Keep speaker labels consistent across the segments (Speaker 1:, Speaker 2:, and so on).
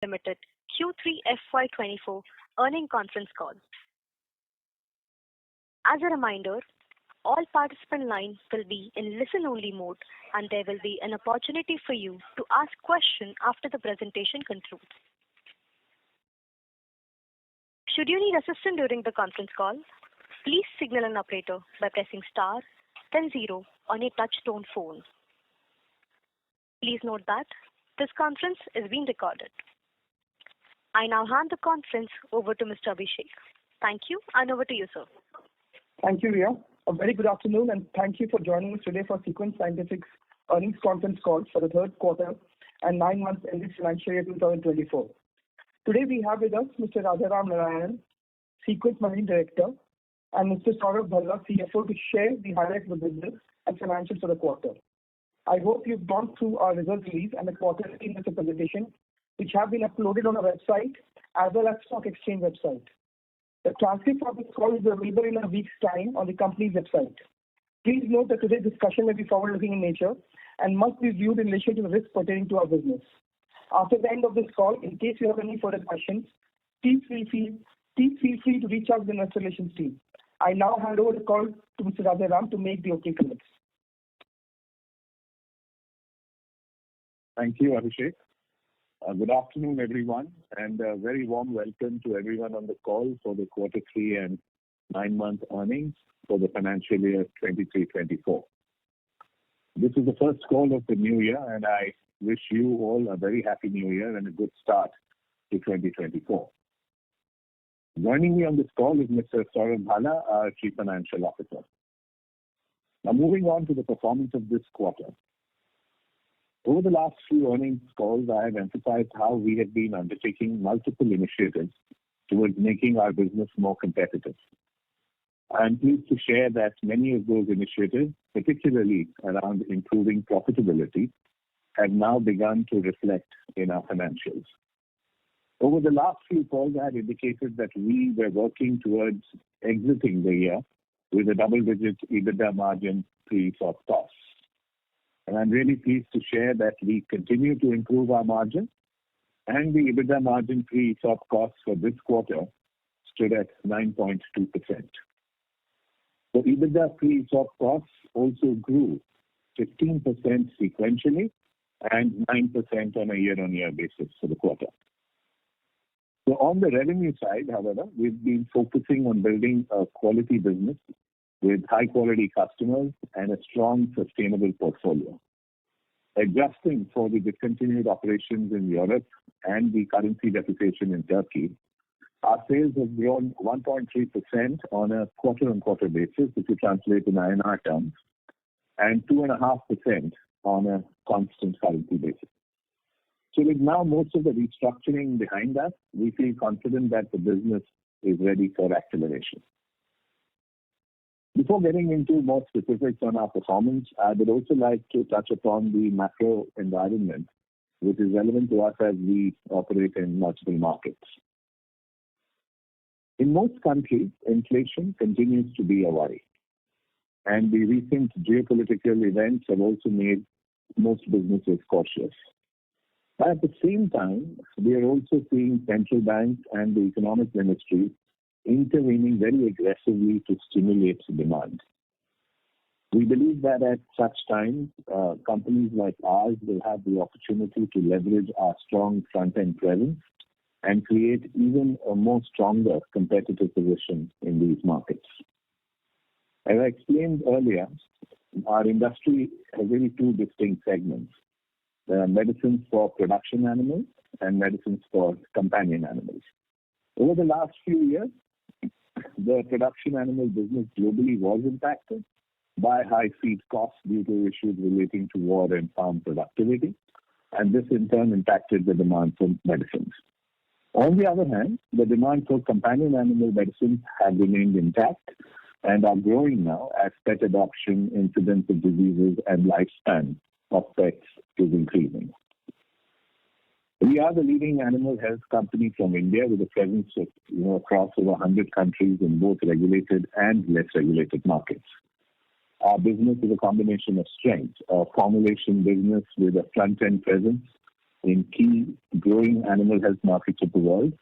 Speaker 1: Limited Q3FY24 earnings conference call. As a reminder, all participant lines will be in listen-only mode, and there will be an opportunity for you to ask questions after the presentation concludes. Should you need assistance during the conference call, please signal an operator by pressing star, then 0 on your touch-tone phone. Please note that this conference is being recorded. I now hand the conference over to Mr. Abhishek. Thank you, and over to you, sir.
Speaker 2: Thank you, Ria. A very good afternoon, and thank you for joining us today for Sequent Scientific's earnings conference call for the third quarter and 9 months ending financial year 2024. Today we have with us Mr. Rajaram Narayanan, Sequent Managing Director, and Mr. Saurabh Bhalla, CFO, to share the highlights of the business and financials for the quarter. I hope you've gone through our results release and the quarterly investor presentation, which have been uploaded on our website as well as stock exchange website. The transcript of this call is available in a week's time on the company's website. Please note that today's discussion may be forward-looking in nature and must be viewed in relation to the risks pertaining to our business. After the end of this call, in case you have any further questions, please feel free to reach out to the investor relations team. I now hand over the call to Mr. Rajaram to make the opening comments.
Speaker 3: Thank you, Abhishek. Good afternoon, everyone, and a very warm welcome to everyone on the call for the Quarter 3 and 9-month earnings for the financial year 23-24. This is the first call of the new year, and I wish you all a very happy new year and a good start to 2024. Joining me on this call is Mr. Saurabh Bhalla, our Chief Financial Officer. Now, moving on to the performance of this quarter. Over the last few earnings calls, I have emphasized how we have been undertaking multiple initiatives towards making our business more competitive. I am pleased to share that many of those initiatives, particularly around improving profitability, have now begun to reflect in our financials. Over the last few calls, I had indicated that we were working towards exiting the year with a double-digit EBITDA margin pre-ESOP costs. And I'm really pleased to share that we continue to improve our margin, and the EBITDA margin pre-ESOP costs for this quarter stood at 9.2%. The EBITDA pre-ESOP costs also grew 15% sequentially and 9% on a year-on-year basis for the quarter. So on the revenue side, however, we've been focusing on building a quality business with high-quality customers and a strong, sustainable portfolio. Adjusting for the discontinued operations in Europe and the currency depreciation in Turkey, our sales have grown 1.3% on a quarter-on-quarter basis, if you translate in INR terms, and 2.5% on a constant currency basis. So with now most of the restructuring behind us, we feel confident that the business is ready for acceleration. Before getting into more specifics on our performance, I would also like to touch upon the macro environment, which is relevant to us as we operate in multiple markets. In most countries, inflation continues to be a worry, and the recent geopolitical events have also made most businesses cautious. But at the same time, we are also seeing central banks and the economic ministry intervening very aggressively to stimulate demand. We believe that at such times, companies like ours will have the opportunity to leverage our strong front-end presence and create even a more stronger competitive position in these markets. As I explained earlier, our industry has really two distinct segments. There are medicines for production animals and medicines for companion animals. Over the last few years, the production animal business globally was impacted by high feed costs due to issues relating to war and farm productivity, and this in turn impacted the demand for medicines. On the other hand, the demand for companion animal medicines has remained intact and are growing now as pet adoption, incidence of diseases, and lifespan of pets is increasing. We are the leading animal health company from India with a presence of, across over 100 countries in both regulated and less regulated markets. Our business is a combination of strengths, a formulation business with a front-end presence, in key growing animal health markets of the world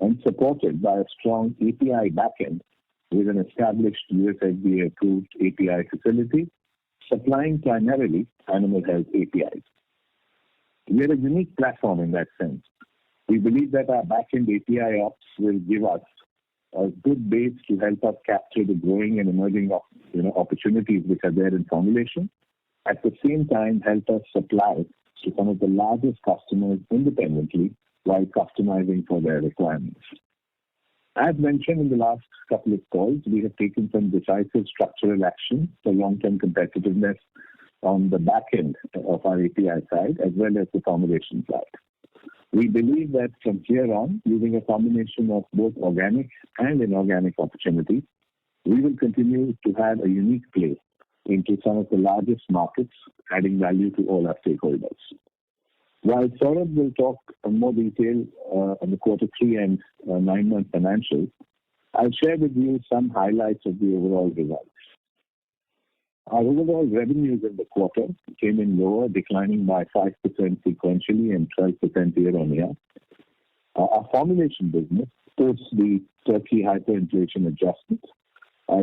Speaker 3: and supported by a strong API backend with an established US FDA-approved API facility supplying primarily animal health APIs. We are a unique platform in that sense. We believe that our backend API ops will give us a good base to help us capture the growing and emerging opportunities which are there in formulation. At the same time, help us supply to some of the largest customers independently while customizing for their requirements. As mentioned in the last couple of calls, we have taken some decisive structural action for long-term competitiveness on the back end of our API side as well as the formulation side. We believe that from here on, using a combination of both organic and inorganic opportunities, we will continue to have a unique play into some of the largest markets, adding value to all our stakeholders. While Saurabh will talk in more detail on the quarter 3 and 9-month financials, I'll share with you some highlights of the overall results. Our overall revenues in the quarter came in lower, declining by 5% sequentially and 12% year-on-year. Our formulation business, post the Turkey hyperinflation adjustment,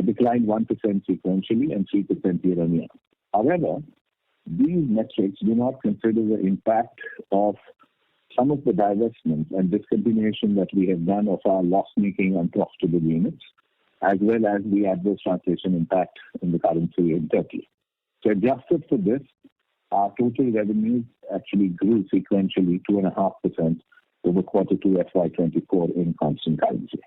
Speaker 3: declined 1% sequentially and 3% year-on-year. However, these metrics do not consider the impact of some of the divestments and discontinuation that we have done of our loss-making unprofitable units, as well as the adverse translation impact in the currency in Turkey. So adjusted for this, our total revenues actually grew sequentially 2.5% over quarter 2 FY24 in constant currency.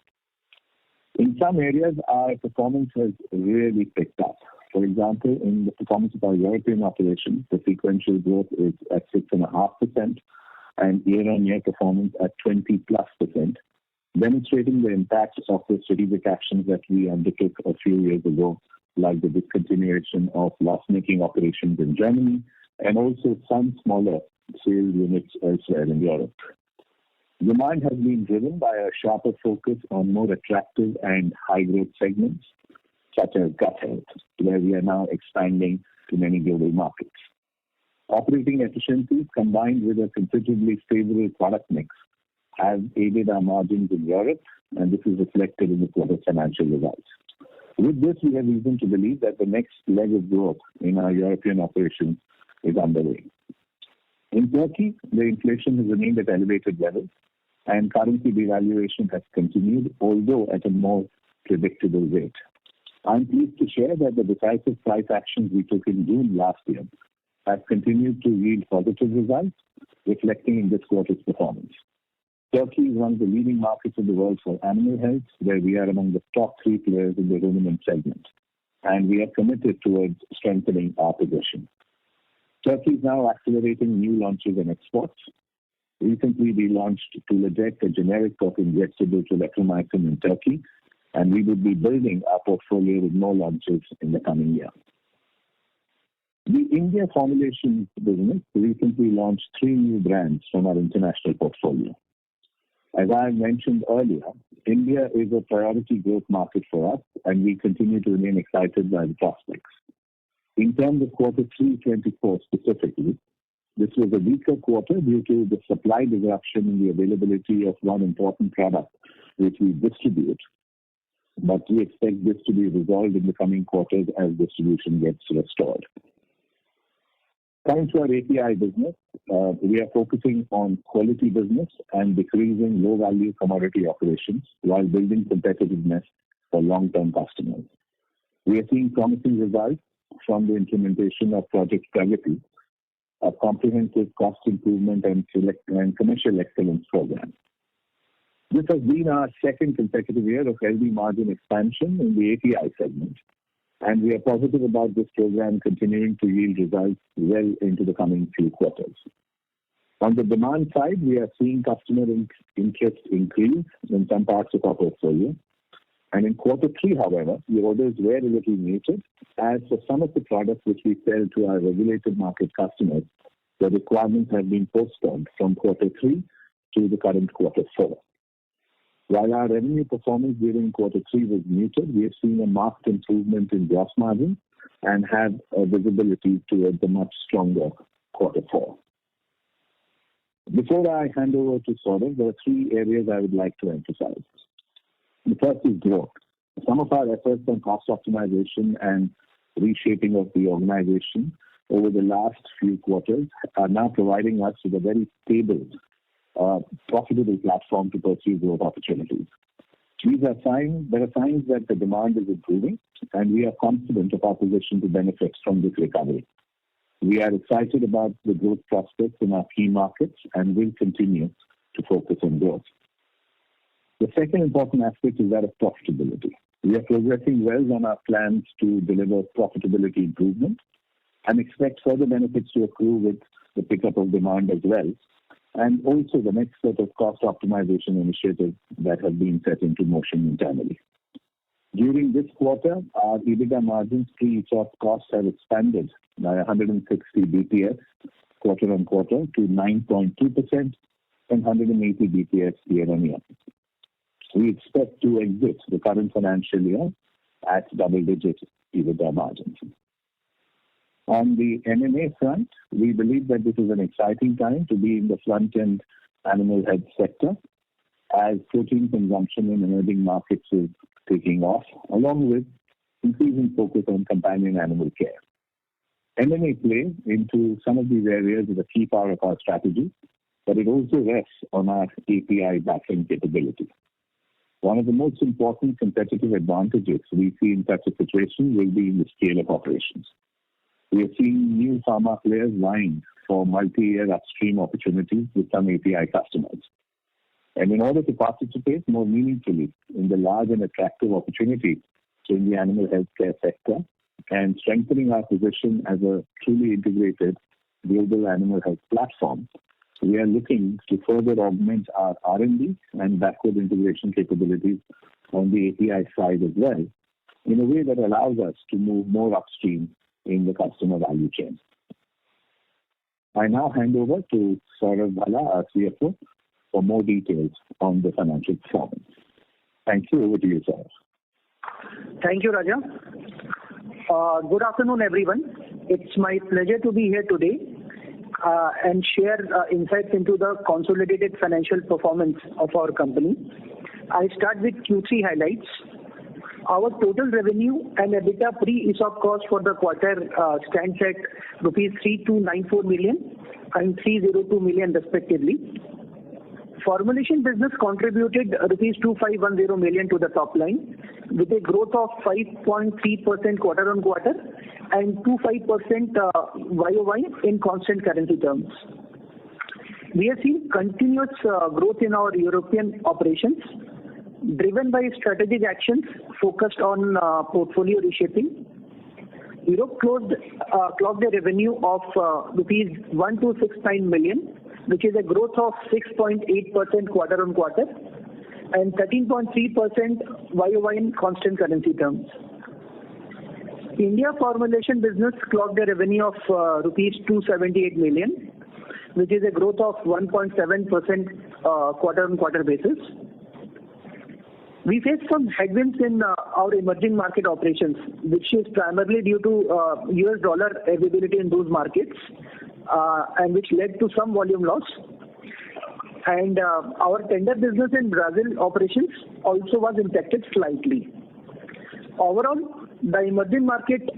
Speaker 3: In some areas, our performance has really picked up. For example, in the performance of our European operations, the sequential growth is at 6.5% and year-on-year performance at 20+%, demonstrating the impacts of the strategic actions that we undertook a few years ago, like the discontinuation of loss-making operations in Germany and also some smaller sales units elsewhere in Europe. Demand has been driven by a sharper focus on more attractive and high-growth segments, such as gut health, where we are now expanding to many global markets. Operating efficiencies combined with a considerably favorable product mix have aided our margins in Europe, and this is reflected in the quarter's financial results. With this, we have reason to believe that the next leg of growth in our European operations is underway. In Turkey, the inflation has remained at elevated levels, and currency devaluation has continued, although at a more predictable rate. I'm pleased to share that the decisive price actions we took in June last year have continued to yield positive results, reflecting in this quarter's performance. Turkey is one of the leading markets in the world for animal health, where we are among the top 3 players in the ruminant segment, and we are committed towards strengthening our position. Turkey is now accelerating new launches and exports. Recently, we launched Tulaject, a generic of injectable tulathromycin in Turkey, and we will be building our portfolio with more launches in the coming year. The India formulation business recently launched 3 new brands from our international portfolio. As I mentioned earlier, India is a priority growth market for us, and we continue to remain excited by the prospects. In terms of quarter 3/24 specifically, this was a weaker quarter due to the supply disruption in the availability of one important product which we distribute, but we expect this to be resolved in the coming quarters as distribution gets restored. Coming to our API business, we are focusing on quality business and decreasing low-value commodity operations while building competitiveness for long-term customers. We are seeing promising results from the implementation of Project Pragati, a comprehensive cost improvement and commercial excellence program. This has been our second consecutive year of healthy margin expansion in the API segment, and we are positive about this program continuing to yield results well into the coming few quarters. On the demand side, we are seeing customer interest increase in some parts of our portfolio. And in quarter 3, however, the orders were a little muted, as for some of the products which we sell to our regulated market customers, the requirements have been postponed from quarter 3 to the current quarter 4. While our revenue performance during quarter 3 was muted, we have seen a marked improvement in gross margin and have a visibility towards a much stronger quarter 4. Before I hand over to Saurav, there are three areas I would like to emphasize. The first is growth. Some of our efforts on cost optimization and reshaping of the organization over the last few quarters are now providing us with a very stable, profitable platform to pursue growth opportunities. There are signs that the demand is improving, and we are confident of our position to benefit from this recovery. We are excited about the growth prospects in our key markets and will continue to focus on growth. The second important aspect is that of profitability. We are progressing well on our plans to deliver profitability improvement and expect further benefits to accrue with the pickup of demand as well, and also the next set of cost optimization initiatives that have been set into motion internally. During this quarter, our EBITDA margins pre-ESOP costs have expanded by 160 BPS quarter on quarter to 9.2% and 180 BPS year on year. We expect to exit the current financial year at double-digit EBITDA margins. On the M&A front, we believe that this is an exciting time to be in the front-end animal health sector as protein consumption in emerging markets is taking off, along with increasing focus on companion animal care. M&A play into some of these areas is a key part of our strategy, but it also rests on our API backend capability. One of the most important competitive advantages we see in such a situation will be in the scale of operations. We are seeing new pharma players vying for multi-year upstream opportunities with some API customers. And in order to participate more meaningfully in the large and attractive opportunities in the animal healthcare sector and strengthening our position as a truly integrated global animal health platform, we are looking to further augment our R&D and backward integration capabilities on the API side as well, in a way that allows us to move more upstream in the customer value chain. I now hand over to Saurav Bhala, our CFO, for more details on the financial performance. Thank you. Over to you, Saurav.
Speaker 2: Thank you, Raja. Good afternoon, everyone. It's my pleasure to be here today and share insights into the consolidated financial performance of our company. I start with Q3 highlights. Our total revenue and EBITDA pre-ESOP cost for the quarter stands at rupees 3294 million and 302 million respectively. Formulation business contributed rupees 2510 million to the top line with a growth of 5.3% quarter on quarter and 2.5% YOY in constant currency terms. We have seen continuous growth in our European operations driven by strategic actions focused on portfolio reshaping. Europe clocked a revenue of rupees 1269 million, which is a growth of 6.8% quarter on quarter and 13.3% YOY in constant currency terms. India formulation business clocked a revenue of rupees 278 million, which is a growth of 1.7% quarter on quarter basis. We faced some headwinds in our emerging market operations, which is primarily due to US dollar availability in those markets, and which led to some volume loss. And our tender business in Brazil operations also was impacted slightly. Overall, the emerging market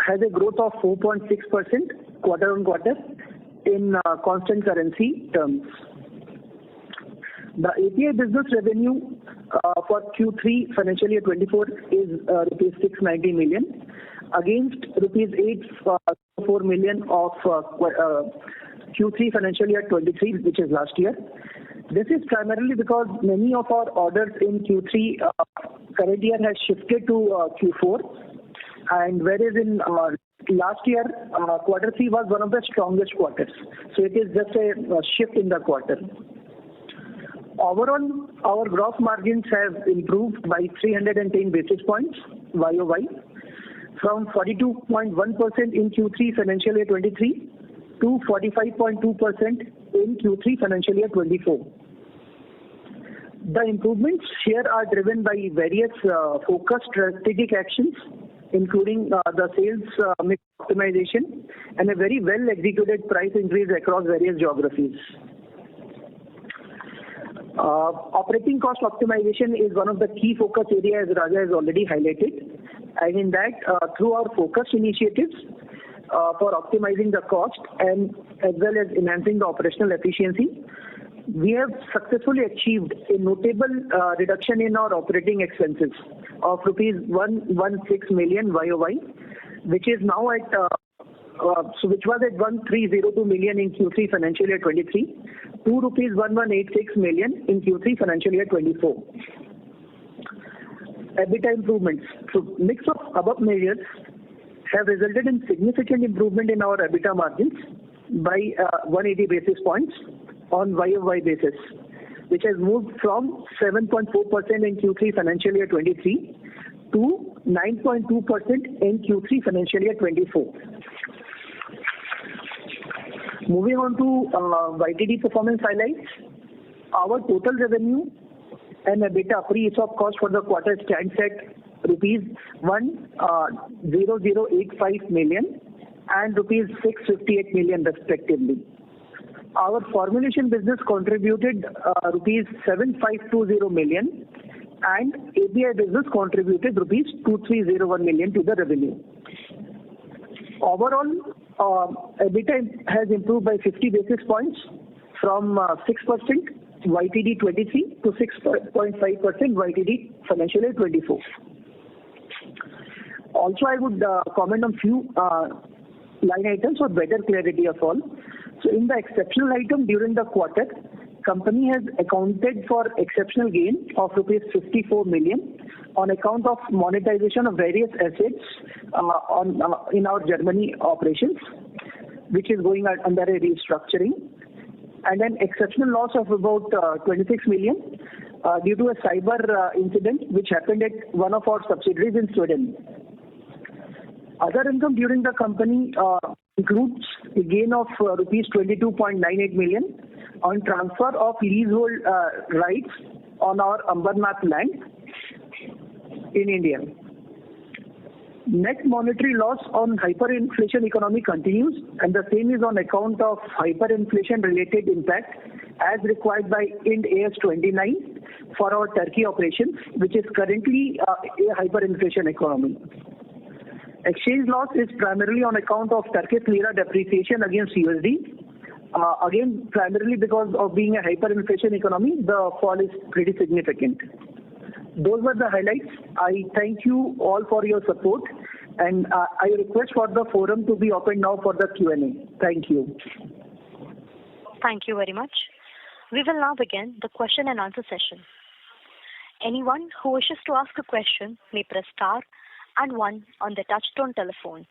Speaker 2: has a growth of 4.6% quarter on quarter in constant currency terms. The API business revenue for Q3 financial year 24 is rupees 690 million against rupees 804 million of Q3 financial year 23, which is last year. This is primarily because many of our orders in Q3 current year has shifted to Q4, and whereas in last year quarter 3 was one of the strongest quarters. So it is just a shift in the quarter. Overall, our gross margins have improved by 310 basis points YOY from 42.1% in Q3 financial year 23 to 45.2% in Q3 financial year 24. The improvements here are driven by various focused strategic actions including the sales mix optimization and a very well-executed price increase across various geographies. Operating cost optimization is one of the key focus areas Raja has already highlighted. And in that, through our focused initiatives for optimizing the cost and as well as enhancing the operational efficiency, we have successfully achieved a notable reduction in our operating expenses of rupees 116 million YOY, which is now at which was at 1302 million in Q3 financial year 23 to rupees 1186 million in Q3 financial year 24. EBITDA improvements. So mix of above measures have resulted in significant improvement in our EBITDA margins by 180 basis points on YOY basis, which has moved from 7.4% in Q3 financial year 23 to 9.2% in Q3 financial year 24. Moving on to YTD performance highlights. Our total revenue and EBITDA pre-ESOP cost for the quarter stands at rupees 10085 million and rupees 658 million respectively. Our formulation business contributed rupees 7520 million and API business contributed rupees 2301 million to the revenue. Overall, EBITDA has improved by 50 basis points from 6% YTD 23 to 6.5% YTD financial year 24. Also, I would comment on few line items for better clarity of all. So in the exceptional item during the quarter, company has accounted for exceptional gain of rupees 54 million on account of monetization of various assets in our Germany operations, which is going under a restructuring, and an exceptional loss of about 26 million due to a cyber incident which happened at one of our subsidiaries in Sweden. Other income during the company includes a gain of rupees 22.98 million on transfer of leasehold rights on our Ambernath land in India. Net monetary loss on hyperinflation economy continues, and the same is on account of hyperinflation related impact as required by Ind AS 29 for our Turkey operations, which is currently a hyperinflation economy. Exchange loss is primarily on account of Turkish lira depreciation against USD. Again, primarily because of being a hyperinflation economy, the fall is pretty significant. Those were the highlights. I thank you all for your support, and I request for the forum to be open now for the Q&A. Thank you.
Speaker 1: Thank you very much. We will now begin the question and answer session. Anyone who wishes to ask a question may press star and 1 on the touchtone telephone.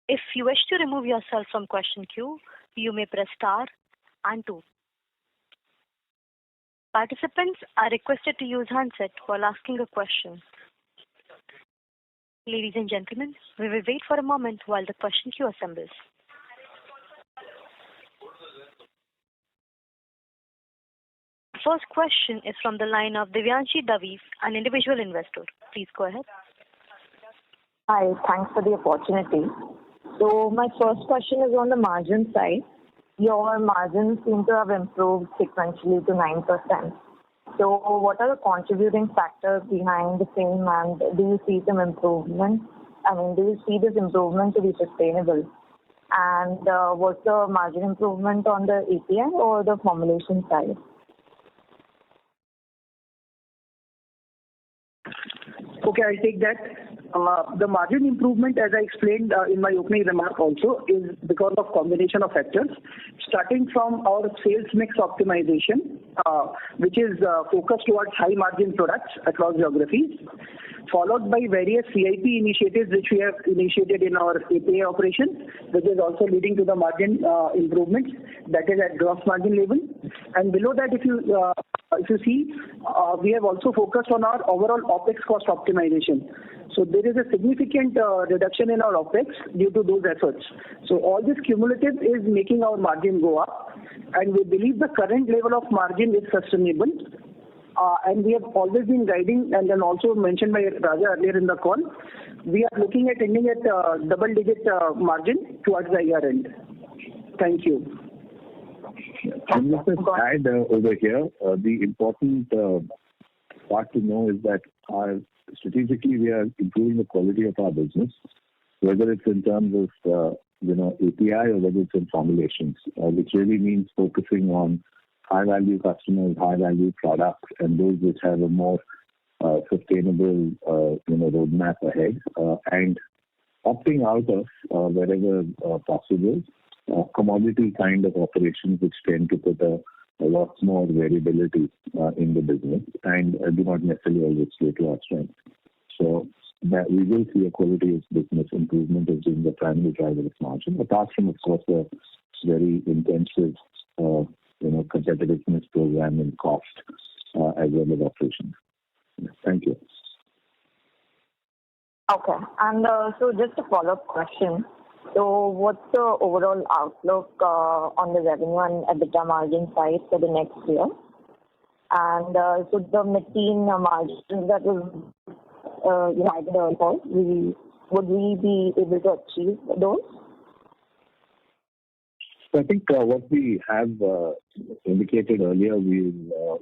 Speaker 1: If you wish to remove yourself from question queue, you may press star and 2. Participants are requested to use handset while asking a question. Ladies and gentlemen, we will wait for a moment while the question queue assembles. First question is from the line of Divyanshi Davi, an individual investor. Please go ahead.
Speaker 4: Hi, thanks for the opportunity. So my first question is on the margin side. Your margins seem to have improved sequentially to 9%. So what are the contributing factors behind the same, and do you see some improvement? Do you see this improvement to be sustainable? And what's the margin improvement on the API or the formulation side?
Speaker 2: Okay, I'll take that. The margin improvement, as I explained in my opening remark also, is because of combination of factors, starting from our sales mix optimization, which is focused towards high margin products across geographies, followed by various CIP initiatives which we have initiated in our API operation, which is also leading to the margin improvements, that is at gross margin level. And below that, if you see, we have also focused on our overall OPEX cost optimization. So there is a significant reduction in our OPEX due to those efforts. So all this cumulative is making our margin go up, and we believe the current level of margin is sustainable. and we have always been guiding, and then also mentioned by Raja earlier in the call, we are looking at ending at double-digit margin towards the year end. Thank you.
Speaker 3: And let us add over here, the important part to know is that strategically we are improving the quality of our business, whether it's in terms of API or whether it's in formulations, which really means focusing on high-value customers, high-value products, and those which have a more sustainable roadmap ahead, and opting out of wherever possible commodity kind of operations which tend to put a lot more variability in the business and do not necessarily always play to our strength. So that we will see a quality of business improvement as being the primary driver of margin, apart from, of course, a very intensive competitiveness program in cost as well as operations. Thank you.
Speaker 4: Okay. And so just a follow-up question. So what's the overall outlook on the revenue and EBITDA margin side for the next year? And so the mid-teen margins that you had earlier, would we be able to achieve those?
Speaker 3: So I think what we have indicated earlier, we'll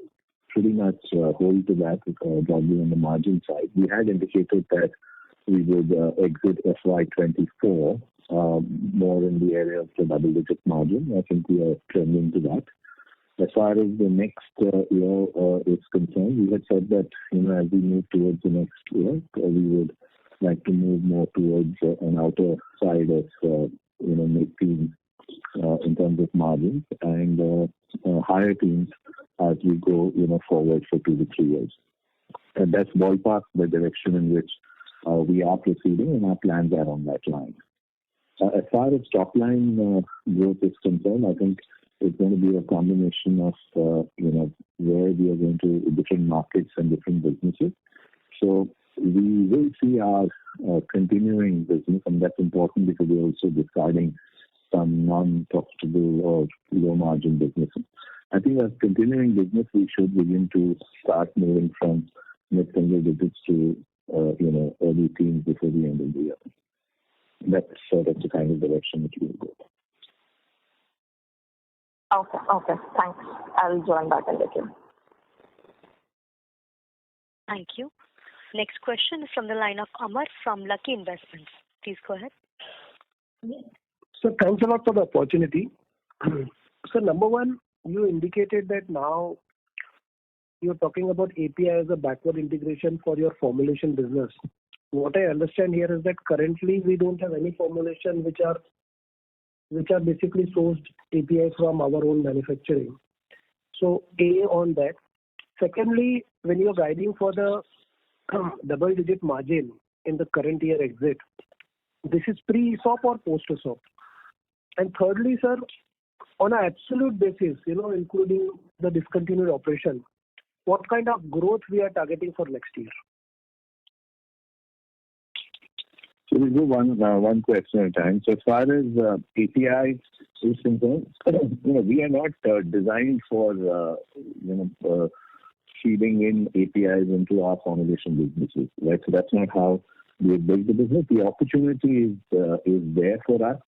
Speaker 3: pretty much hold to that broadly on the margin side. We had indicated that we would exit FY24 more in the area of the double-digit margin. I think we are trending to that. As far as the next year is concerned, we had said that as we move towards the next year, we would like to move more towards an outer side of mid-teens in terms of margins and higher teens as we go forward for 2 to 3 years. And that's ballpark the direction in which we are proceeding, and our plans are on that line. As far as top line growth is concerned, I think it's going to be a combination of where we are going to different markets and different businesses. So we will see our continuing business, and that's important because we're also discarding some non-profitable or low-margin businesses. I think as continuing business, we should begin to start moving from mid-single digits to early teens before the end of the year. That's sort of the kind of direction which we will go.
Speaker 4: Okay. Thanks. I'll join back in the queue.
Speaker 1: Thank you. Next question is from the line of Amar from Lucky Investments. Please go ahead.
Speaker 5: So thanks a lot for the opportunity. So number one, you indicated that now you're talking about API as a backward integration for your formulation business. What I understand here is that currently we don't have any formulation which are basically sourced APIs from our own manufacturing. So A on that. Secondly, when you're guiding for the double-digit margin in the current year exit, this is pre-ESOP or post-ESOP? And thirdly, sir, on an absolute basis, including the discontinued operation, what kind of growth we are targeting for next year?
Speaker 3: So we'll do one question at a time. So as far as API is concerned, we are not designed for feeding in APIs into our formulation businesses, right? So that's not how we build the business. The opportunity is there for us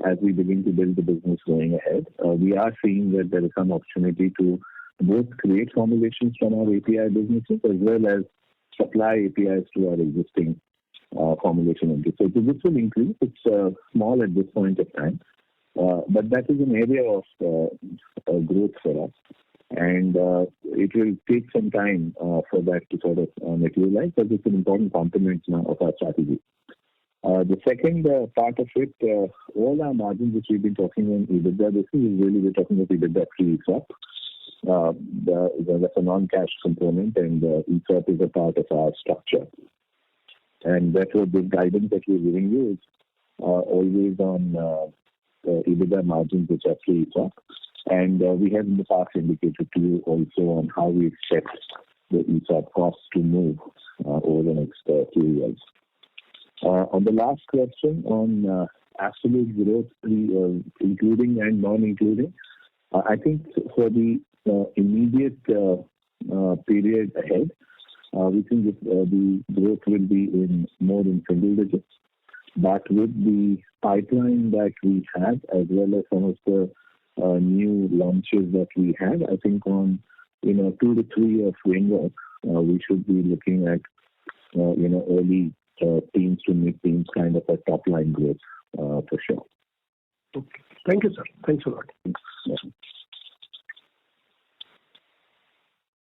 Speaker 3: as we begin to build the business going ahead. We are seeing that there is some opportunity to both create formulations from our API businesses as well as supply APIs to our existing formulation entities. So this will increase. It's small at this point of time, but that is an area of growth for us. And it will take some time for that to sort of materialize, but it's an important component now of our strategy. The second part of it, all our margins which we've been talking on EBITDA, this is really we're talking about EBITDA pre-ESOP. That's a non-cash component, and ESOP is a part of our structure. And therefore, the guidance that we're giving you is always on EBITDA margins which are pre-ESOP. And we have in the past indicated to you also on how we expect the ESOP costs to move over the next few years. On the last question on absolute growth, including and non-including, I think for the immediate period ahead. We think the growth will be more in single digits. But with the pipeline that we have, as well as some of the new launches that we have, I think on 2 to 3 year framework, we should be looking at early teens to mid-teens kind of a top line growth for sure.
Speaker 5: Okay. Thank you, sir. Thanks a lot.
Speaker 3: Yeah.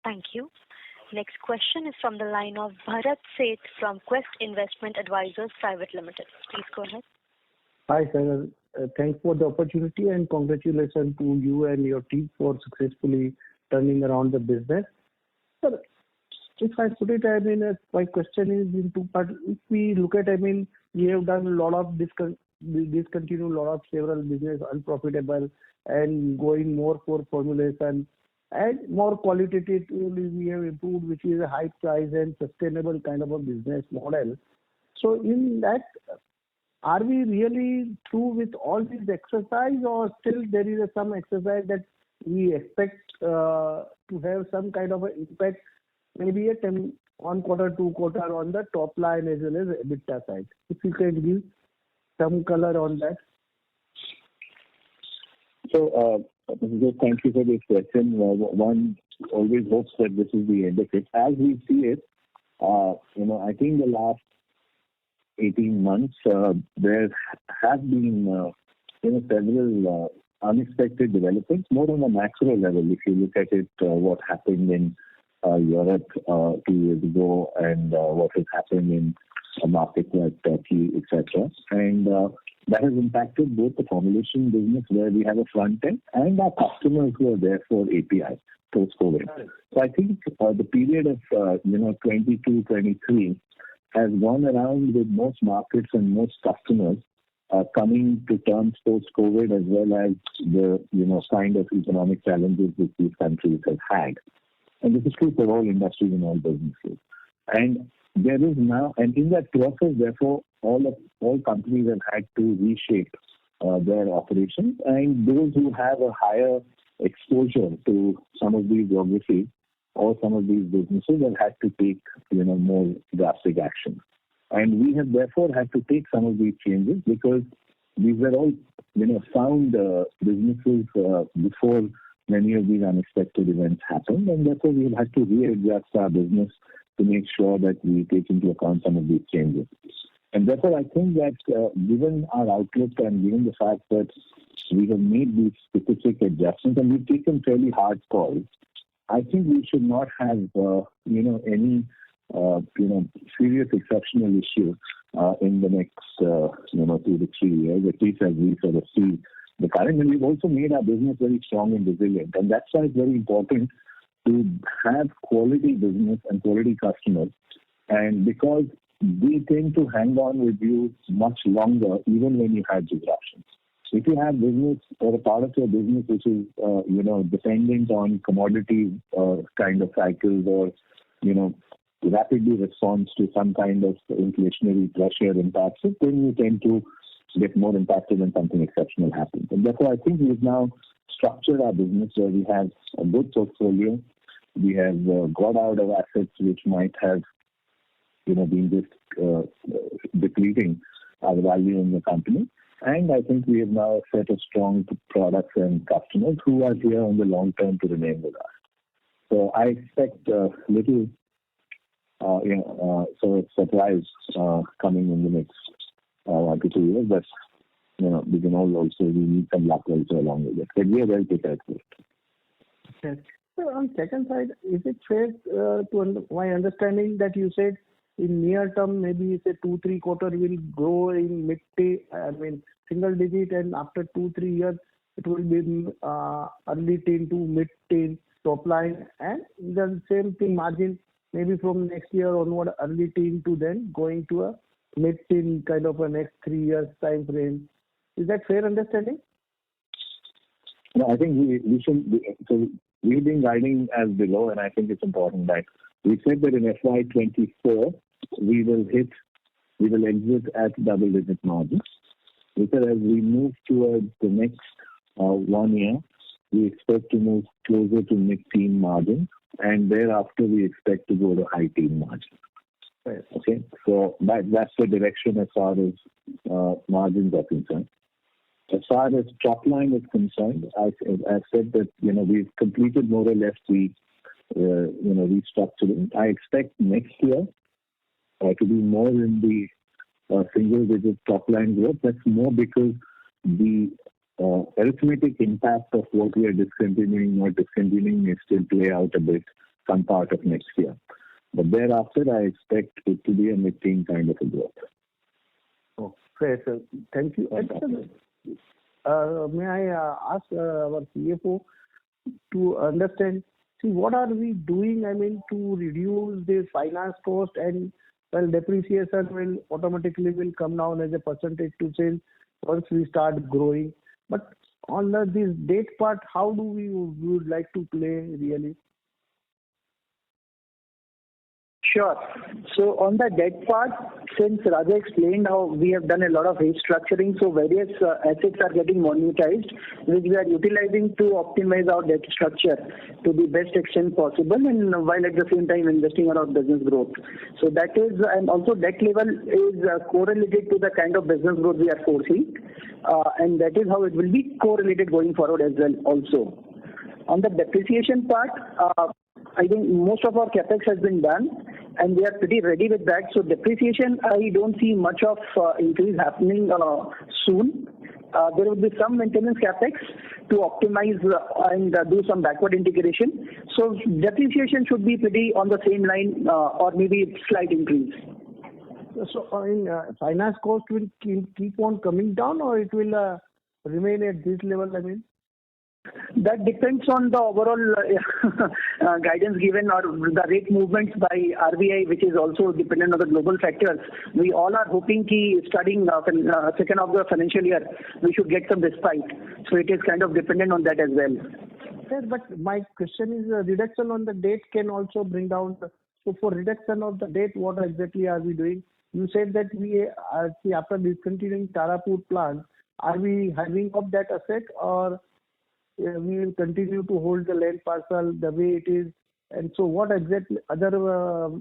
Speaker 1: Thank you. Next question is from the line of Bharat Seth from Quest Investment Advisors Private Limited. Please go ahead.
Speaker 6: Hi, sir. Thanks for the opportunity and congratulations to you and your team for successfully turning around the business. Sir, if I put it, my question is in two parts. If we look at, we have done a lot of discontinued a lot of several business unprofitable and going more for formulation and more qualitatively we have improved, which is a high price and sustainable kind of a business model. So in that, are we really through with all this exercise, or still there is some exercise that we expect to have some kind of an impact, maybe at 1 quarter, 2 quarter on the top line as well as EBITDA side? If you can give some color on that.
Speaker 3: So, thank you for this question. One always hopes that this is the end of it. As we see it, I think the last 18 months, there have been several unexpected developments, more on a macro level. If you look at it, what happened in Europe 2 years ago, and what has happened in a market like Turkey, etc. And that has impacted both the formulation business, where we have a front end, and our customers who are there for API post-COVID. So I think the period of 22-23 has gone around with most markets and most customers coming to terms post-COVID, as well as the kind of economic challenges which these countries have had. And this is true for all industries and all businesses. And there is now, and in that process, therefore, all companies have had to reshape their operations, and those who have a higher exposure to some of these geographies or some of these businesses have had to take more drastic action. And we have therefore had to take some of these changes, because these were all sound businesses before many of these unexpected events happened, and therefore we have had to readjust our business to make sure that we take into account some of these changes. And therefore, I think that given our outlook and given the fact that we have made these specific adjustments and we've taken fairly hard calls, I think we should not have any serious exceptional issue in the next 2 to 3 years, at least as we sort of see the current. And we've also made our business very strong and resilient, and that's why it's very important to have quality business and quality customers. And because we tend to hang on with you much longer, even when you have disruptions. If you have business or a part of your business which is, dependent on commodity kind of cycles, or, rapidly responds to some kind of inflationary pressure impacts, then you tend to get more impacted when something exceptional happens. And therefore, I think we've now structured our business where we have a good portfolio. We have got out of assets which might have, been just depleting our value in the company. And I think we have now a set of strong products and customers who are here on the long term to remain with us. So I expect little sort of surprise coming in the next 1 to 2 years. But we can all also, we need some luck also along with it. But we are well prepared for it.
Speaker 6: Okay. So on second side, is it fair my understanding that you said in near term, maybe say 2-3 quarter will grow in single digit, and after 2-3 years it will be early teen to mid teen top line, and the same thing margin maybe from next year onward, early teen to then going to a mid teen kind of a next 3 years time frame. Is that fair understanding?
Speaker 3: No, I think we should be, so we've been guiding as below, and I think it's important that we said that in FY24 we will exit at double-digit margins. Because as we move towards the next 1 year, we expect to move closer to mid-teen margins, and thereafter we expect to go to high teen margin.
Speaker 6: Right.
Speaker 3: Okay, so that's the direction as far as margins are concerned. As far as top line is concerned, I said that we've completed more or less the restructuring. I expect next year to be more in the single-digit top-line growth. That's more because the arithmetic impact of what we are discontinuing or discontinuing may still play out a bit some part of next year. But thereafter, I expect it to be a mid-teen kind of a growth.
Speaker 6: Oh, fair, sir. Thank you. May I ask our CFO to understand, what are we doing, to reduce the finance cost, and depreciation will automatically come down as a percentage to sales once we start growing. But on this debt part, how do we would like to play really?
Speaker 2: Sure. So on the debt part, since Raja explained how we have done a lot of restructuring, so various assets are getting monetized, which we are utilizing to optimize our debt structure to the best extent possible, and while at the same time investing in our business growth. So that is, and also debt level is correlated to the kind of business growth we are foreseeing, and that is how it will be correlated going forward as well also. On the depreciation part, I think most of our capex has been done, and we are pretty ready with that. So depreciation, I don't see much of increase happening soon. There will be some maintenance capex to optimize and do some backward integration. So depreciation should be pretty on the same line or maybe slight increase.
Speaker 6: So finance cost will keep on coming down, or it will remain at this level?
Speaker 2: That depends on the overall guidance given or the rate movements by RBI, which is also dependent on the global factors. We all are hoping starting second of the financial year, we should get some respite. So it is kind of dependent on that as well.
Speaker 6: Yes, but my question is reduction on the debt can also bring down. So for reduction of the debt, what exactly are we doing? You said that we are, after discontinuing Tarapur plant, are we having up that asset, or we will continue to hold the land parcel the way it is? And so what exactly other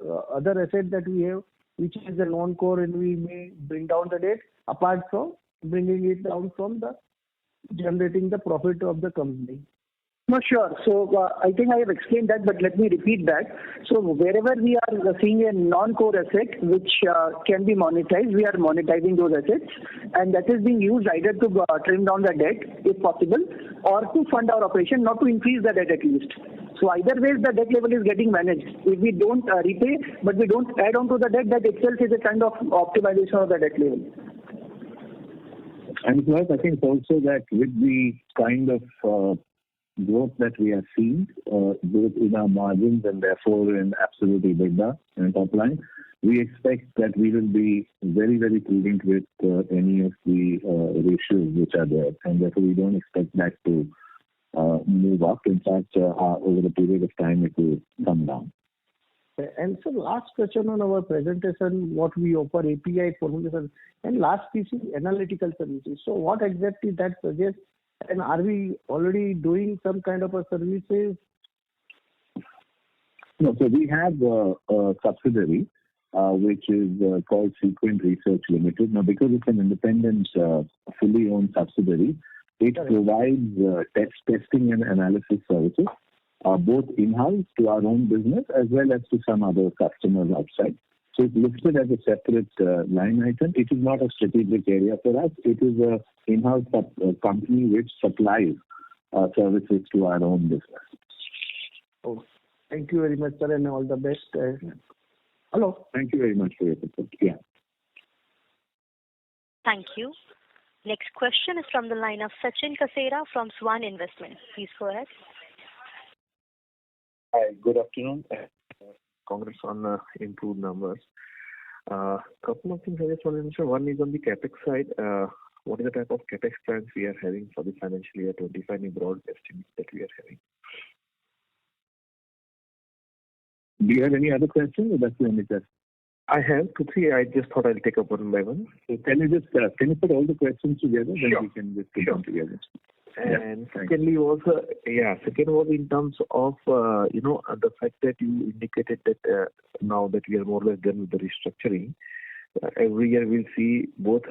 Speaker 6: asset that we have, which is a non-core, and we may bring down the debt apart from bringing it down from the generating the profit of the company?
Speaker 2: No, sure. So I think I have explained that, but let me repeat that. So wherever we are seeing a non-core asset which can be monetized, we are monetizing those assets, and that is being used either to trim down the debt, if possible, or to fund our operation, not to increase the debt at least. So either way, the debt level is getting managed. If we don't repay, but we don't add on to the debt, that itself is a kind of optimization of the debt level.
Speaker 3: And plus, I think also that with the kind of growth that we are seeing, both in our margins and therefore in absolute EBITDA and top line, we expect that we will be very, very prudent with any of the ratios which are there, and therefore we don't expect that to move up. In fact, over a period of time, it will come down.
Speaker 6: And so last question on our presentation, what we offer API formulation, and last piece is analytical services. So what exactly that suggests? And are we already doing some kind of a services?
Speaker 3: No, so we have a subsidiary which is called Sequent Research Limited. Now, because it's an independent, fully owned subsidiary, it provides testing and analysis services, both in-house to our own business as well as to some other customers outside. So it's listed as a separate line item. It is not a strategic area for us. It is an in-house company which supplies services to our own business.
Speaker 6: Oh, thank you very much, sir, and all the best. Hello.
Speaker 3: Thank you very much for your support. Yeah.
Speaker 1: Thank you. Next question is from the line of Sachin Kasera from Swan Investment. Please go ahead.
Speaker 7: Hi, good afternoon. Congrats on improved numbers. Couple of things I just wanted to mention. One is on the capex side. What is the type of capex plans we are having for the financial year 25, any broad estimates that we are having?
Speaker 3: Do you have any other questions, or that's the only question?
Speaker 7: I have 2, 3. I just thought I'll take up one by one.
Speaker 3: So can you put all the questions together? Then
Speaker 7: Sure.
Speaker 3: we can just put them together.
Speaker 7: And secondly was second was in terms of the fact that you indicated that now that we are more or less done with the restructuring, every year we'll see both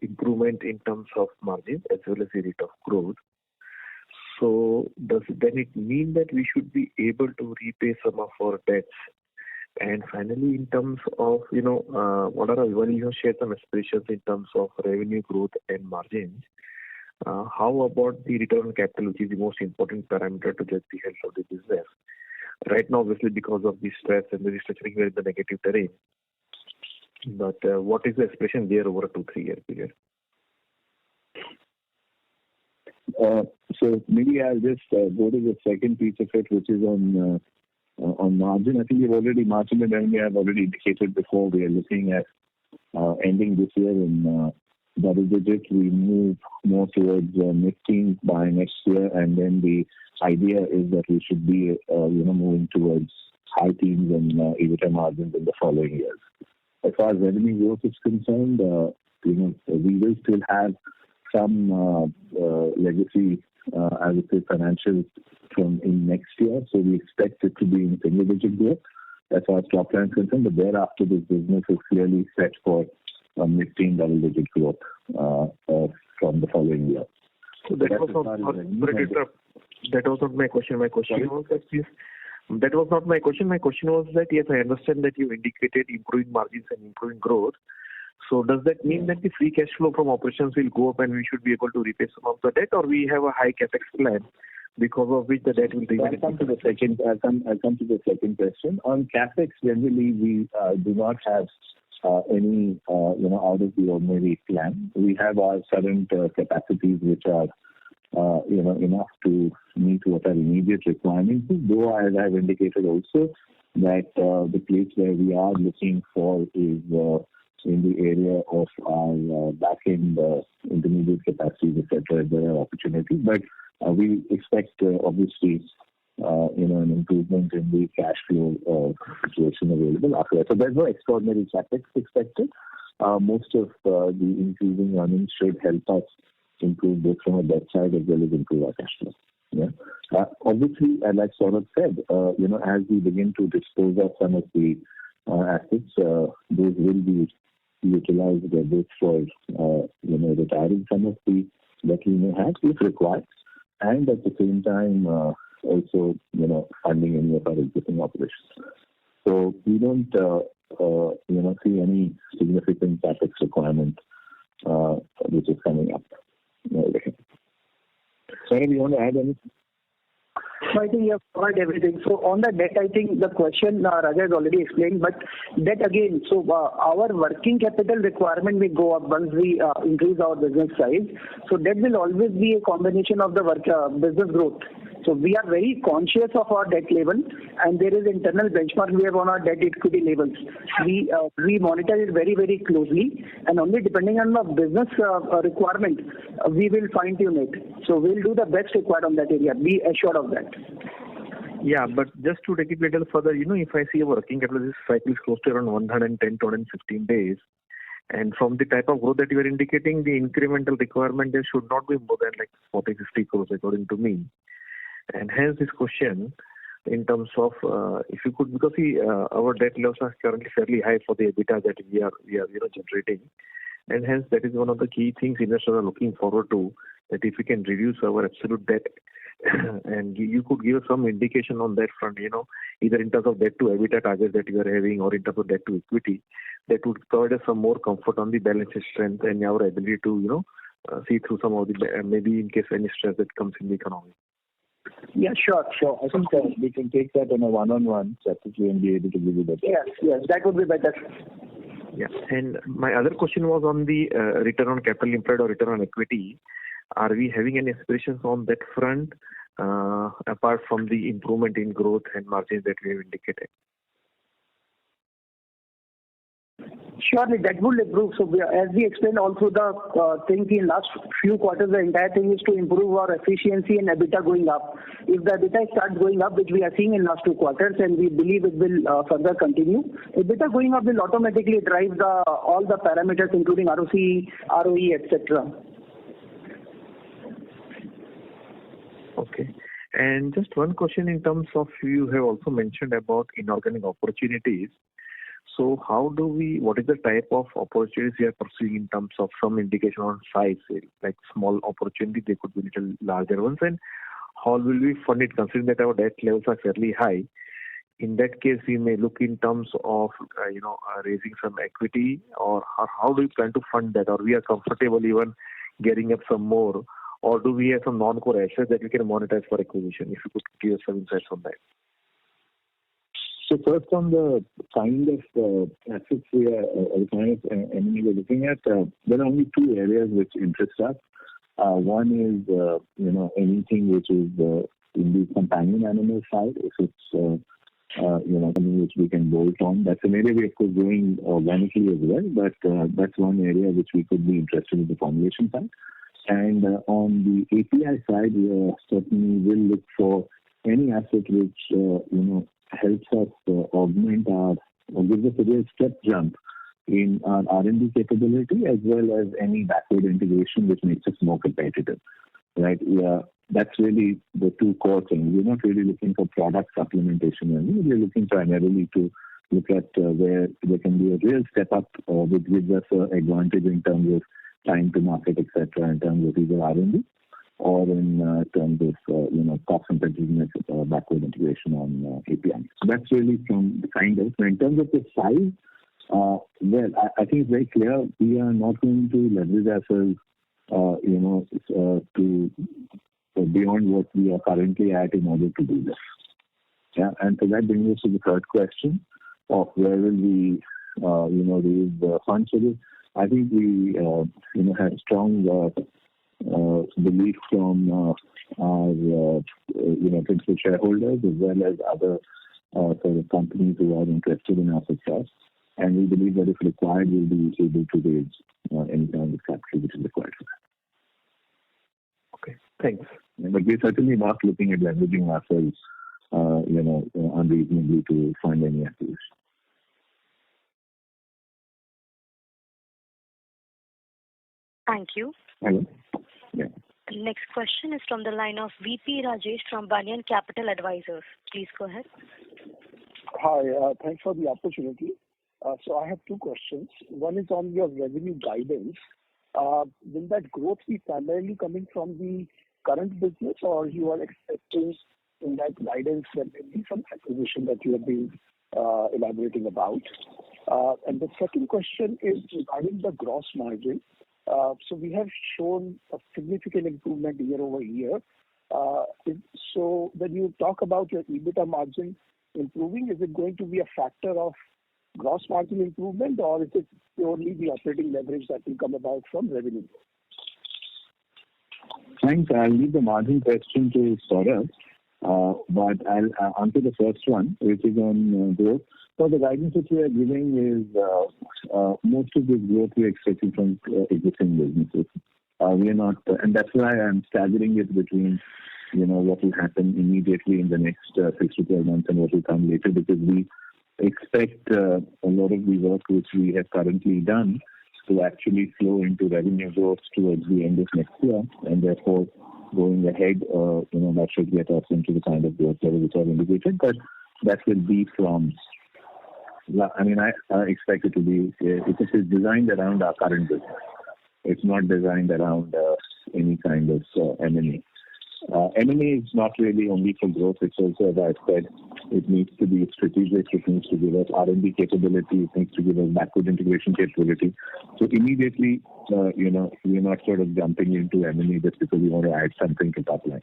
Speaker 7: improvement in terms of margin as well as the rate of growth. So does then it mean that we should be able to repay some of our debts? And finally, in terms of what are when you share some aspirations in terms of revenue growth and margins, how about the return on capital, which is the most important parameter to judge the health of the business? Right now, obviously, because of the stress and the restructuring, we are in the negative terrain. But what is the aspiration there over a 2-3 year period?
Speaker 3: So maybe I'll just go to the second piece of it, which is on margin. I think we've already margin and revenue. I've already indicated before we are looking at ending this year in double digits. We move more towards mid-teens by next year, and then the idea is that we should be moving towards high teens and EBITDA margins in the following years. As far as revenue growth is concerned, we will still have some legacy, I would say, financials from in next year. So we expect it to be in single-digit growth as far as top line is concerned. But thereafter, this business is clearly set for mid-teen double-digit growth from the following year.
Speaker 7: So that was not my question. My question was that that was not my question. My question was that yes, I understand that you indicated improving margins and improving growth. So does that mean that the free cash flow from operations will go up and we should be able to repay some of the debt, or we have a high capex plan because of which the debt will remain?
Speaker 3: I'll come to the second question. On capex, generally we do not have any out of the ordinary plan. We have our current capacities which are enough to meet what our immediate requirements is. Though, as I've indicated also, that the place where we are looking for is in the area of our back-end intermediate capacities, etc. There are opportunities, but we expect obviously an improvement in the cash flow situation available after that. So there's no extraordinary capex expected. Most of the increasing earnings should help us improve both from a debt side as well as improve our cash flow. Yeah. Obviously, and like Saurabh said, as we begin to dispose of some of the assets, those will be utilized both for retiring some of the that we may have if required, and at the same time also funding any of our existing operations. So we don't see any significant capex requirement which is coming up. Sorry, you want to add anything?
Speaker 2: So I think you have covered everything. So on the debt, I think the question Raja has already explained, but debt again, so our working capital requirement may go up once we increase our business size. So debt will always be a combination of the business growth. So we are very conscious of our debt level, and there is internal benchmark we have on our debt equity levels. We monitor it very, very closely, and only depending on the business requirement, we will fine tune it. So we'll do the best required on that area. Be assured of that.
Speaker 7: Yeah, but just to take it a little further, if I see a working capital, this cycle is close to around 110 to 115 days. And from the type of growth that you are indicating, the incremental requirement there should not be more than like 40-50 crores according to me. And hence this question in terms of if you could, because our debt levels are currently fairly high for the EBITDA that we are generating, and hence that is one of the key things investors are looking forward to, that if we can reduce our absolute debt and you could give some indication on that front, either in terms of debt to EBITDA targets that you are having or in terms of debt to equity, that would provide us some more comfort on the balance sheet strength and our ability to see through some of the maybe in case any stress that comes in the economy.
Speaker 2: Yeah, sure.
Speaker 3: I think we can take that on a one-on-one separately and be able to give you that.
Speaker 2: Yes, that would be better.
Speaker 7: Yeah, and my other question was on the return on capital employed or return on equity. Are we having any aspirations on that front apart from the improvement in growth and margins that we have indicated?
Speaker 2: Surely that will improve. So as we explained all through the thing in last few quarters, the entire thing is to improve our efficiency and EBITDA going up. If the EBITDA starts going up, which we are seeing in last 2 quarters, and we believe it will further continue, EBITDA going up will automatically drive all the parameters including ROC, ROE, etc.
Speaker 7: Okay. And just one question in terms of, you have also mentioned about inorganic opportunities. So what is the type of opportunities you are pursuing in terms of some indication on size, like small opportunity, they could be little larger ones, and how will we fund it, considering that our debt levels are fairly high? In that case, we may look in terms of, raising some equity, or how do you plan to fund that? Or we are comfortable even getting up some more, or do we have some non-core assets that we can monetize for acquisition? If you could give us some insights on that.
Speaker 3: So first, on the kind of assets we are, or the kind of M&A we're looking at, there are only two areas which interest us. One is, anything which is in the companion animal side. If it's, something which we can bolt on. That's an area we are, of course, doing organically as well, but that's one area which we could be interested in the formulation side. And on the API side, we certainly will look for any asset which, helps us augment or gives us a real step jump in our R&D capability, as well as any backward integration which makes us more competitive. Right? That's really the two core things. We're not really looking for product supplementation. We're looking primarily to look at where there can be a real step up which gives us an advantage in terms of time to market, etc., in terms of either R&D or in terms of cost competitiveness, backward integration on API. So that's really from the kind of. In terms of the size, I think it's very clear we are not going to leverage ourselves, to beyond what we are currently at in order to do this. Yeah, and so that brings us to the third question of where will we, raise the funds for this. I think we, have strong belief from our, principal shareholders, as well as other sort of companies who are interested in our success. And we believe that if required, we'll be able to raise any kind of capital which is required for that.
Speaker 7: Okay, thanks.
Speaker 3: But we're certainly not looking at leveraging ourselves, unreasonably to fund any acquisition.
Speaker 1: Thank you.
Speaker 3: Hello? Yeah.
Speaker 1: Next question is from the line of VP Rajesh from Banyan Capital Advisors. Please go ahead.
Speaker 5: Hi, thanks for the opportunity. So I have two questions. One is on your revenue guidance. Will that growth be primarily coming from the current business, or you are expecting in that guidance there may be some acquisition that you have been elaborating about? And the second question is regarding the gross margin. So we have shown a significant improvement year over year. So when you talk about your EBITDA margin improving, is it going to be a factor of gross margin improvement, or is it purely the operating leverage that will come about from revenue?
Speaker 3: Thanks. I'll leave the margin question to Saurabh, but I'll answer the first one, which is on growth. So the guidance which we are giving is most of this growth we are expecting from existing businesses. We are not, and that's why I'm staggering it between, what will happen immediately in the next 6 to 12 months and what will come later, because we expect a lot of the work which we have currently done to actually flow into revenue growth towards the end of next year, and therefore going ahead, that should get us into the kind of growth level which I've indicated. But that will be from, I expect it to be, it is designed around our current business. It's not designed around any kind of M&A. M&A is not really only for growth. It's also, as I said, it needs to be strategic. It needs to give us R&D capability. It needs to give us backward integration capability. So immediately, we're not sort of jumping into M&A just because we want to add something to top line.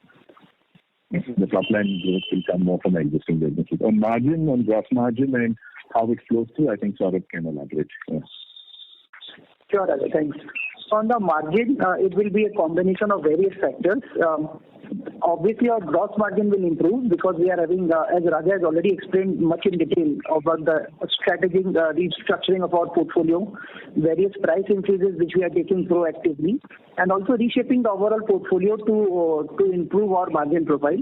Speaker 3: The top line growth will come more from existing businesses. On margin, on gross margin and how it flows through, I think Saurabh can elaborate. Yes.
Speaker 2: Sure, Rajesh. Thanks. On the margin, it will be a combination of various factors. Obviously, our gross margin will improve because we are having, as Raja has already explained much in detail about the strategy, restructuring of our portfolio, various price increases which we are taking proactively, and also reshaping the overall portfolio to improve our margin profile.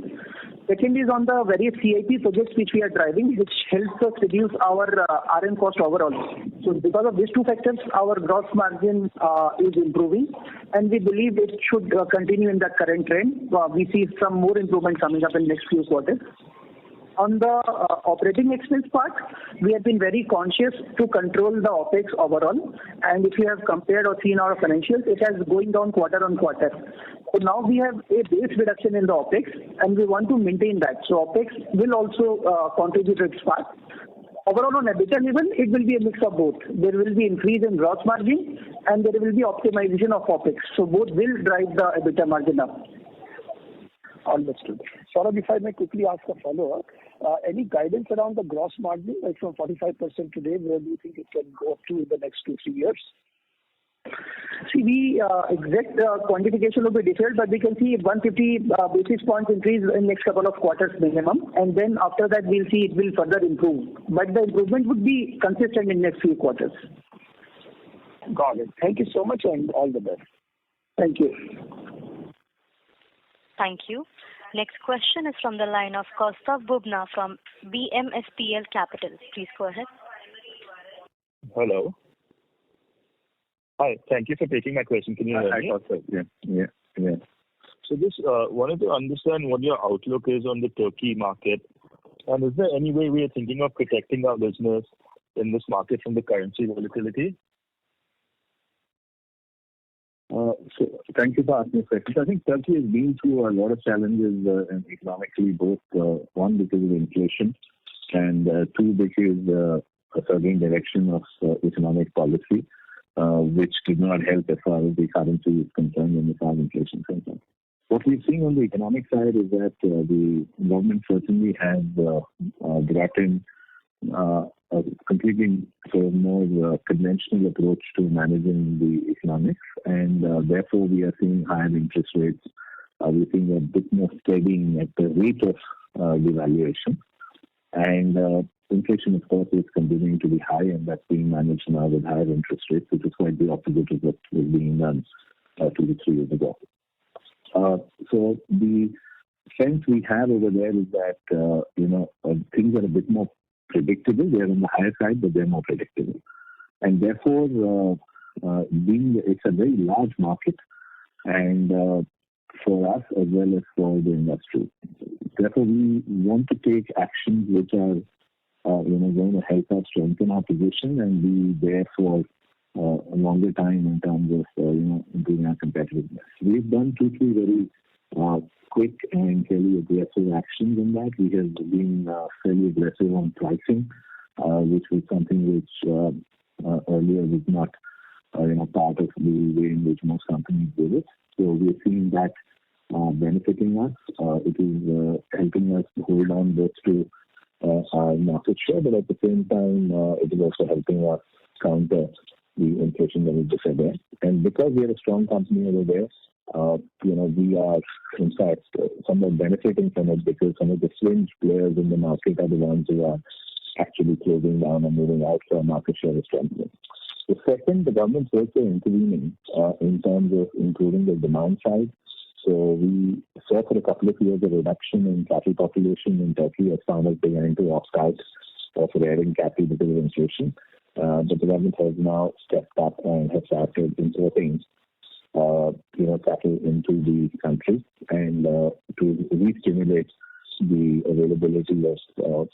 Speaker 2: Second is on the various CIP projects which we are driving, which helps us reduce our RM cost overall. So because of these two factors, our gross margin is improving, and we believe it should continue in that current trend. We see some more improvement coming up in next few quarters. On the operating expense part, we have been very conscious to control the OPEX overall. And if you have compared or seen our financials, it has going down quarter on quarter. So now we have a base reduction in the OPEX, and we want to maintain that. So OPEX will also contribute to its part. Overall, on EBITDA level, it will be a mix of both. There will be increase in gross margin, and there will be optimization of OPEX. So both will drive the EBITDA margin up.
Speaker 5: Understood. Saurabh, if I may quickly ask a follow-up, any guidance around the gross margin, like from 45% today, where do you think it can go up to in the next 2-3 years?
Speaker 2: See, the exact quantification will be different, but we can see 150 basis points increase in next couple of quarters minimum, and then after that we'll see it will further improve. But the improvement would be consistent in next few quarters.
Speaker 5: Got it. Thank you so much, and all the best.
Speaker 2: Thank you.
Speaker 1: Thank you. Next question is from the line of Kaustav Bubna from BMSPL Capital. Please go ahead.
Speaker 8: Hello. Hi. Thank you for taking my question. Can you hear me?
Speaker 3: Hi, Kaustav. Yeah.
Speaker 8: So just wanted to understand what your outlook is on the Turkey market, and is there any way we are thinking of protecting our business in this market from the currency volatility?
Speaker 3: So thank you for asking the question. I think Turkey has been through a lot of challenges economically, both one because of inflation and two because a certain direction of economic policy, which did not help as far as the currency is concerned and as far as inflation is concerned. What we've seen on the economic side is that the government certainly has brought in a completely more conventional approach to managing the economics, and therefore we are seeing higher interest rates. We're seeing a bit more steadying at the rate of devaluation, and inflation, of course, is continuing to be high, and that's being managed now with higher interest rates, which is quite the opposite of what was being done 2 to 3 years ago. So the sense we have over there is that things are a bit more predictable. They're on the higher side, but they're more predictable, and therefore, it's a very large market, and for us as well as for the industry. Therefore, we want to take actions which are going to help us strengthen our position and be there for a longer time in terms of improving our competitiveness. We've done 2-3 very quick and fairly aggressive actions in that. We have been fairly aggressive on pricing, which was something which earlier was not part of the way in which most companies do it. So we're seeing that benefiting us. It is helping us hold on both to our market share, but at the same time, it is also helping us counter the inflation that we just said there. And because we are a strong company over there, we are in fact somewhat benefiting from it, because some of the fringe players in the market are the ones who are actually closing down and moving out, so our market share is strengthening. The second, the government's also intervening in terms of improving the demand side. So we saw for a couple of years a reduction in cattle population in Turkey as farmers began to opt out of rearing cattle because of inflation. But the government has now stepped up and has started importing cattle into the country, and to re-stimulate the availability of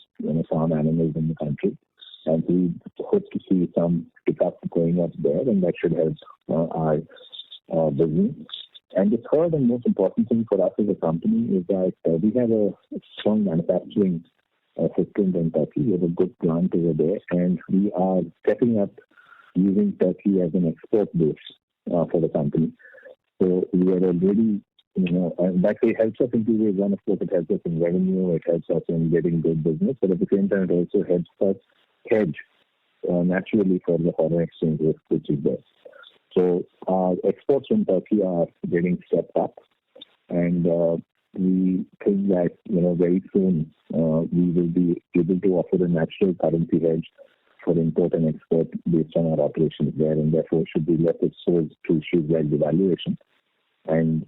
Speaker 3: farm animals in the country. And we hope to see some pickup going up there, and that should help our business. And the third and most important thing for us as a company is that we have a strong manufacturing footprint in Turkey. We have a good plant over there, and we are stepping up using Turkey as an export base for the company. So we are already, and that way helps us in 2 ways. One, of course, it helps us in revenue, it helps us in getting good business, but at the same time, it also helps us hedge naturally for the foreign exchange risk which is there. So our exports from Turkey are getting stepped up, and we think that very soon we will be able to offer a natural currency hedge for import and export based on our operations there, and therefore should be less exposed to issues like devaluation. And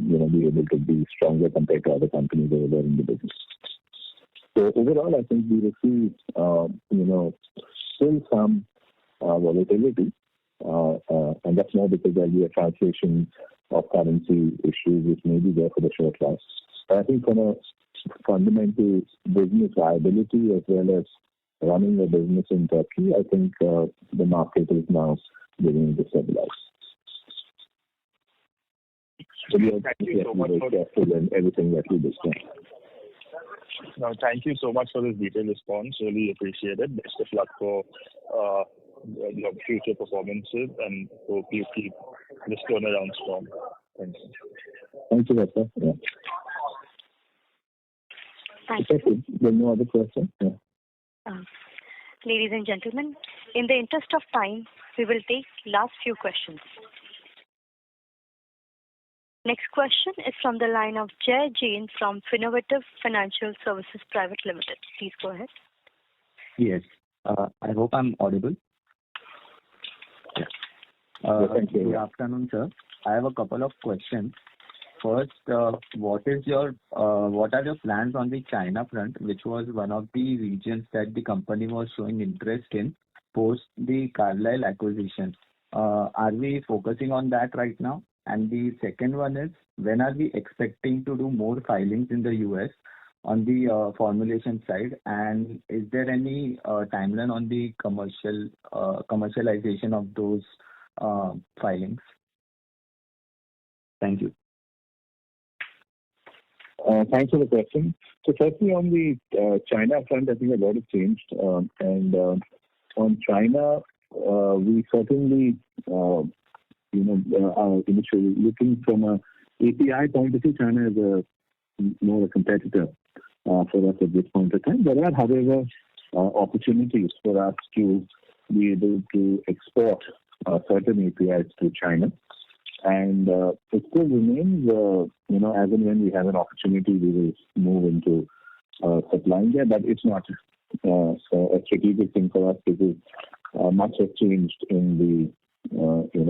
Speaker 3: be able to be stronger compared to other companies over there in the business. So overall, I think we will see, still some volatility, and that's more because there'll be a translation of currency issues which may be there for the short run. But I think from a fundamental business viability as well as running a business in Turkey, I think the market is now beginning to stabilize. So we have to be very careful in everything that we discuss.
Speaker 8: No, thank you so much for this detailed response. Really appreciate it. Best of luck for your future performances, and hope you keep this turnaround strong. Thank you.
Speaker 3: Thank you, Rasa. Yeah.
Speaker 1: Thank you.
Speaker 3: There's no other question? Yeah.
Speaker 1: Ladies and gentlemen, in the interest of time, we will take last few questions. Next question is from the line of Jay Jain from Finnovative Financial Services Private Limited. Please go ahead.
Speaker 9: Yes. I hope I'm audible.
Speaker 3: Thank you.
Speaker 9: Good afternoon, sir. I have a couple of questions. First, what are your plans on the China front, which was one of the regions that the company was showing interest in post the Carlyle acquisition? Are we focusing on that right now? And the second one is, when are we expecting to do more filings in the US on the formulation side? And is there any timeline on the commercialization of those filings? Thank you.
Speaker 3: Thanks for the question. So firstly, on the China front, I think a lot has changed. And on China, we certainly, are initially looking from a API point of view. China is more a competitor for us at this point of time. There are, however, opportunities for us to be able to export certain APIs to China. And it still remains, as and when we have an opportunity, we will move into supplying there. But it's not a strategic thing for us because much has changed in the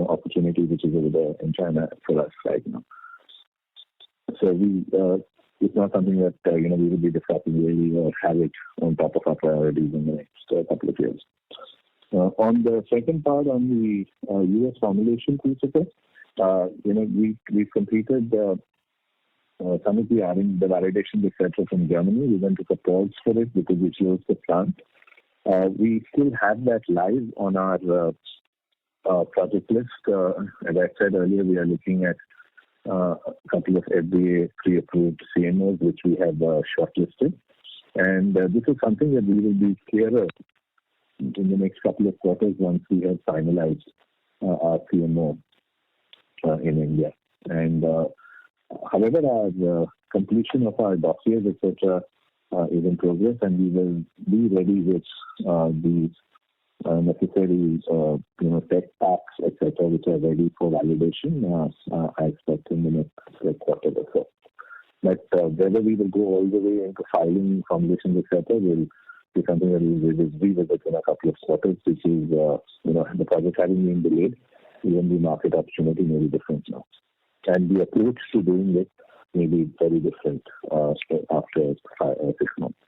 Speaker 3: opportunity which is over there in China for us right now. So it's not something that we will be discussing really or have it on top of our priorities in the next couple of years. On the second part, on the US formulation piece of it, we've completed some of the validation, etc. from Germany. We went to the pause for it because we closed the plant. We still have that live on our project list. As I said earlier, we are looking at a couple of FDA pre-approved CMOs which we have shortlisted. And this is something that we will be clearer in the next couple of quarters once we have finalized our CMO in India. And however, our completion of our dossiers, etc., is in progress, and we will be ready with the necessary tech packs, etc., which are ready for validation. I expect in the next quarter or so. But whether we will go all the way into filing formulations, etc., will be something that we will revisit in a couple of quarters, which is the project having been delayed. Even the market opportunity may be different now. And the approach to doing it may be very different after 6 months.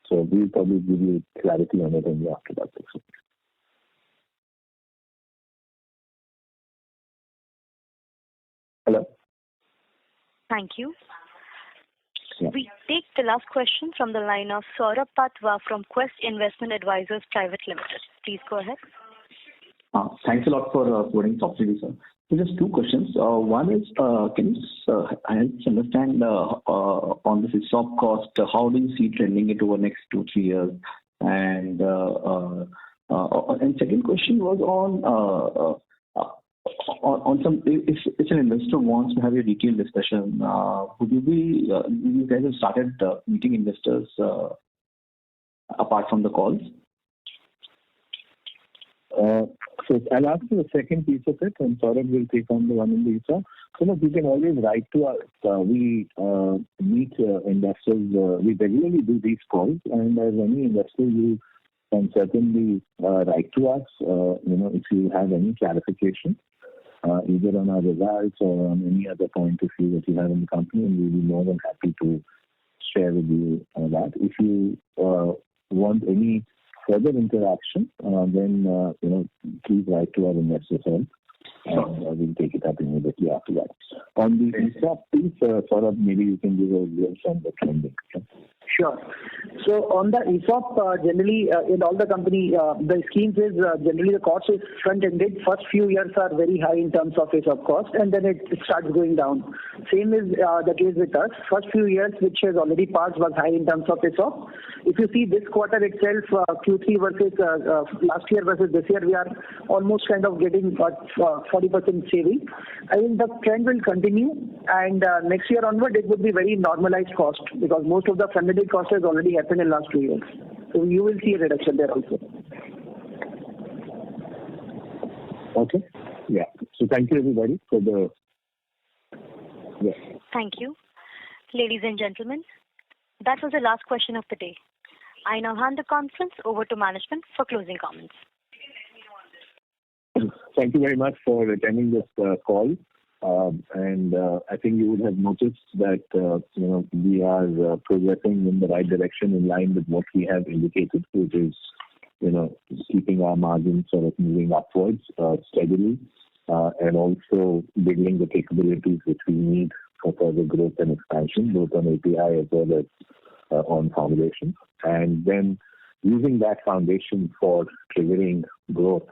Speaker 3: So we'll probably give you clarity on it only after that 6 months. Hello?
Speaker 1: Thank you.
Speaker 3: Yeah.
Speaker 1: We take the last question from the line of Saurabh Patwa from Quest Investment Advisors Private Limited. Please go ahead.
Speaker 10: Thanks a lot for putting this opportunity, sir. So just two questions. One is, can you help us understand on the ESOP cost, how do you see trending it over the next 2-3 years? And second question was on some, if an investor wants to have a detailed discussion, you guys have started meeting investors apart from the calls?
Speaker 3: So I'll answer the second piece of it, and Saurabh will take on the one in the ESOP. So look, you can always write to us. We meet investors. We regularly do these calls, and as any investor, you can certainly write to us, if you have any clarification. either on our results or on any other point of view that you have in the company, and we'll be more than happy to share with you that. If you want any further interaction, then please write to our investor cell, and we'll take it up immediately after that. On the ESOP piece, Saurabh, maybe you can give a glimpse on the trending. Okay?
Speaker 2: Sure. So on the ESOP, generally in all the company, the schemes is generally the cost is front-ended. First few years are very high in terms of ESOP cost, and then it starts going down. Same is the case with us. First few years, which has already passed, was high in terms of ESOP. If you see this quarter itself, Q3 versus last year versus this year, we are almost kind of getting 40% saving. I think the trend will continue, and next year onward, it would be very normalized cost because most of the front-ended cost has already happened in last 2 years. So you will see a reduction there also.
Speaker 3: Okay. Yeah. So thank you everybody for the. Yeah.
Speaker 1: Thank you. Ladies and gentlemen, that was the last question of the day. I now hand the conference over to management for closing comments.
Speaker 3: Thank you very much for attending this call. And I think you would have noticed that we are progressing in the right direction in line with what we have indicated, which is keeping our margins sort of moving upwards steadily, and also building the capabilities which we need for further growth and expansion, both on API as well as on formulation, and then using that foundation for triggering growth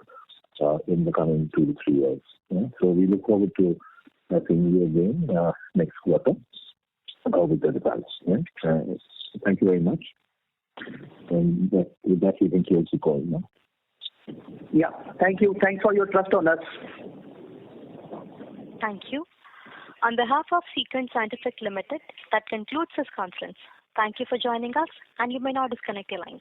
Speaker 3: in the coming 2 to 3 years. Yeah? So we look forward to seeing you again next quarter with the results. Yeah? Thank you very much. And with that, we can close the call now.
Speaker 2: Yeah. Thank you. Thanks for your trust on us.
Speaker 1: Thank you. On behalf of Sequent Scientific Limited, that concludes this conference. Thank you for joining us, and you may now disconnect your lines.